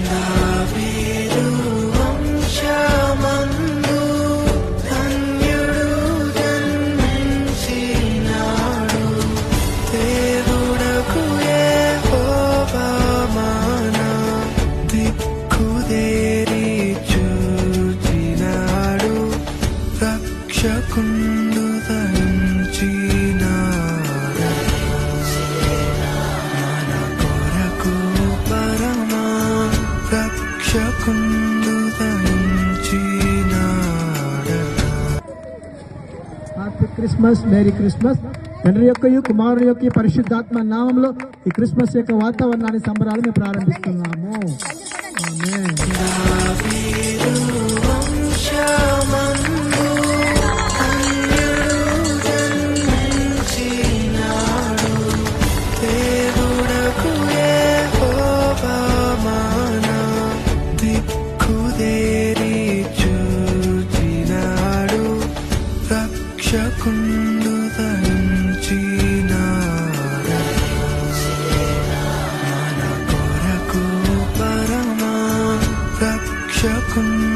దావీదు వంశమందు ధన్యుడు జన్మించినాడు. దేవుడకు యెహోవా మన దిక్కుదేరి చూచినాడు. రక్షకుండు ధరించినాడు. మన కొరకు పరమా రక్షకుండు ధరించినాడు. Happy Christmas, merry Christmas. తండ్రి యొక్క కుమారుని యొక్క పరిశుద్ధాత్మ నామంలో ఈ క్రిస్మస్ యొక్క వాతావరణాన్ని సంబరాలు మేము ప్రారంభిస్తున్నాము. ఆమేన్. దావీదు వంశమందు ధన్యుడు జన్మించినాడు. దేవుడకు యెహోవా మన దిక్కుదేరి చూచినాడు. రక్షకుండు ధరించినాడు. మన కొరకు పరమా రక్షకుండు